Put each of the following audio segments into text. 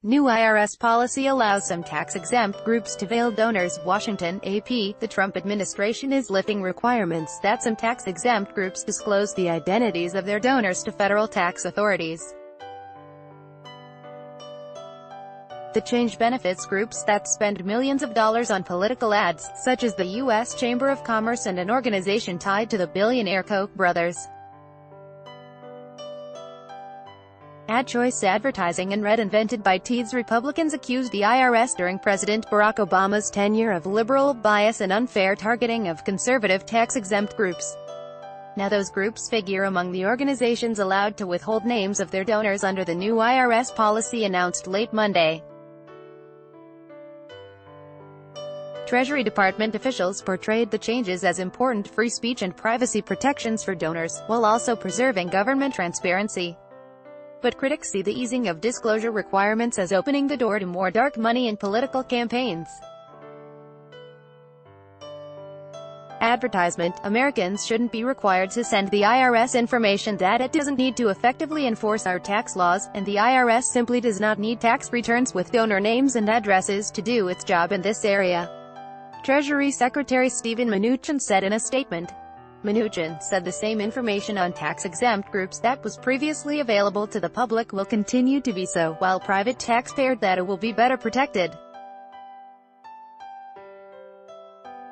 New IRS policy allows some tax-exempt groups to veil donors. Washington, AP. The Trump administration is lifting requirements that some tax-exempt groups disclose the identities of their donors to federal tax authorities. The change benefits groups that spend millions of dollars on political ads, such as the U.S. Chamber of Commerce and an organization tied to the billionaire Koch brothers. Ad choice advertising and red invented by Teeds. Republicans accused the IRS during President Barack Obama's tenure of liberal bias and unfair targeting of conservative tax-exempt groups. Now those groups figure among the organizations allowed to withhold names of their donors under the new IRS policy announced late Monday. Treasury Department officials portrayed the changes as important free speech and privacy protections for donors, while also preserving government transparency. But critics see the easing of disclosure requirements as opening the door to more dark money in political campaigns. Advertisement: Americans shouldn't be required to send the IRS information that it doesn't need to effectively enforce our tax laws, and the IRS simply does not need tax returns with donor names and addresses to do its job in this area. Treasury Secretary Steven Mnuchin said in a statement. Mnuchin said the same information on tax-exempt groups that was previously available to the public will continue to be so, while private taxpayer data will be better protected.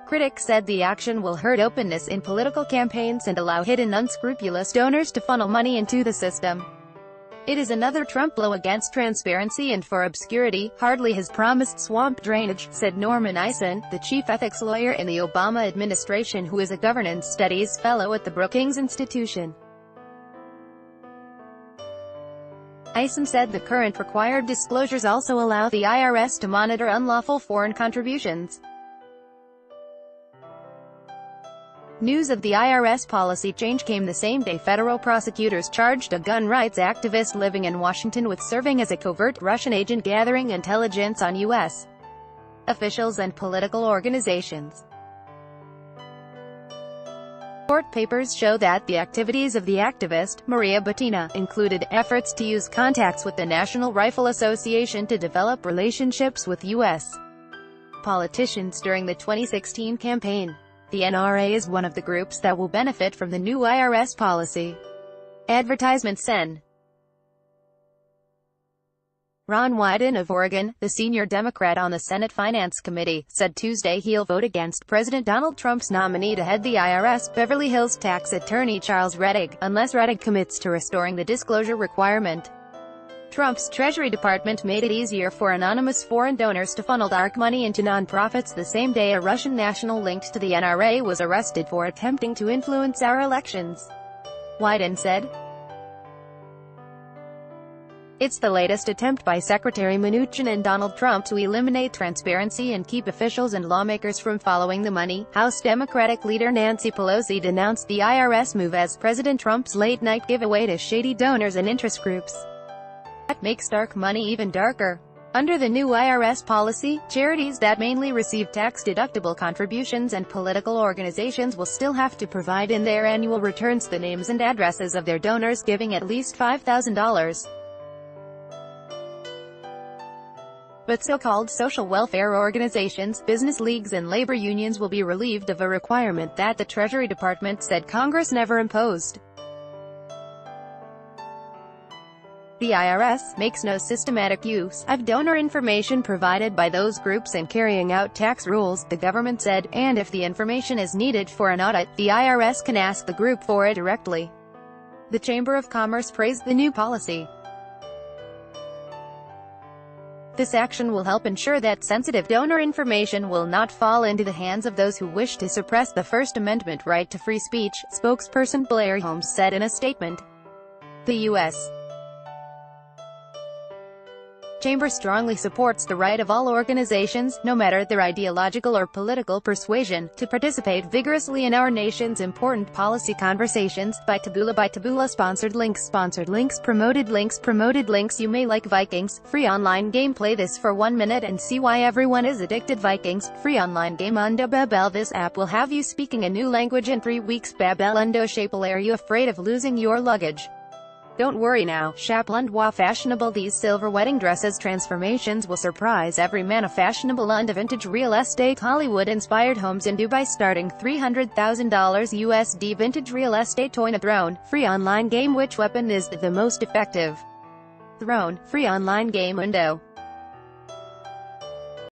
Critics said the action will hurt openness in political campaigns and allow hidden unscrupulous donors to funnel money into the system. It is another Trump blow against transparency and for obscurity. Hardly has promised swamp drainage, said Norman Eisen, the chief ethics lawyer in the Obama administration who is a governance studies fellow at the Brookings Institution. Eisen said the current required disclosures also allow the IRS to monitor unlawful foreign contributions. News of the IRS policy change came the same day federal prosecutors charged a gun rights activist living in Washington with serving as a covert Russian agent gathering intelligence on U.S. officials and political organizations. Court papers show that the activities of the activist, Maria Butina, included efforts to use contacts with the National Rifle Association to develop relationships with U.S. politicians during the 2016 campaign. The NRA is one of the groups that will benefit from the new IRS policy. Advertisement Sen. Ron Wyden of Oregon, the senior Democrat on the Senate Finance Committee, said Tuesday he'll vote against President Donald Trump's nominee to head the IRS, Beverly Hills tax attorney Charles Rettig, unless Rettig commits to restoring the disclosure requirement. Trump's Treasury Department made it easier for anonymous foreign donors to funnel dark money into nonprofits the same day a Russian national linked to the NRA was arrested for attempting to influence our elections. Wyden said. It's the latest attempt by Secretary Mnuchin and Donald Trump to eliminate transparency and keep officials and lawmakers from following the money. House Democratic leader Nancy Pelosi denounced the IRS move as President Trump's late-night giveaway to shady donors and interest groups. That makes dark money even darker. Under the new IRS policy, charities that mainly receive tax-deductible contributions and political organizations will still have to provide in their annual returns the names and addresses of their donors giving at least $5,000. But so-called social welfare organizations, business leagues and labor unions will be relieved of a requirement that the Treasury Department said Congress never imposed. The IRS makes no systematic use of donor information provided by those groups in carrying out tax rules, the government said, and if the information is needed for an audit, the IRS can ask the group for it directly. The Chamber of Commerce praised the new policy. This action will help ensure that sensitive donor information will not fall into the hands of those who wish to suppress the First Amendment right to free speech, spokesperson Blair Holmes said in a statement. The U.S. Chamber strongly supports the right of all organizations, no matter their ideological or political persuasion, to participate vigorously in our nation's important policy conversations. By Taboola sponsored links promoted links. You may like Vikings. Free online game. Play this for 1 minute and see why everyone is addicted. Vikings. Free online game on Babbel. This app will have you speaking a new language in 3 weeks. Babbel. Are you afraid of losing your luggage? Don't worry now, Shaplundwa fashionable. These silver wedding dresses transformations will surprise every man. A fashionable and vintage real estate Hollywood-inspired homes in Dubai starting $300,000 USD. Vintage real estate toy throne, free online game. Which weapon is the most effective? Throne, free online game window.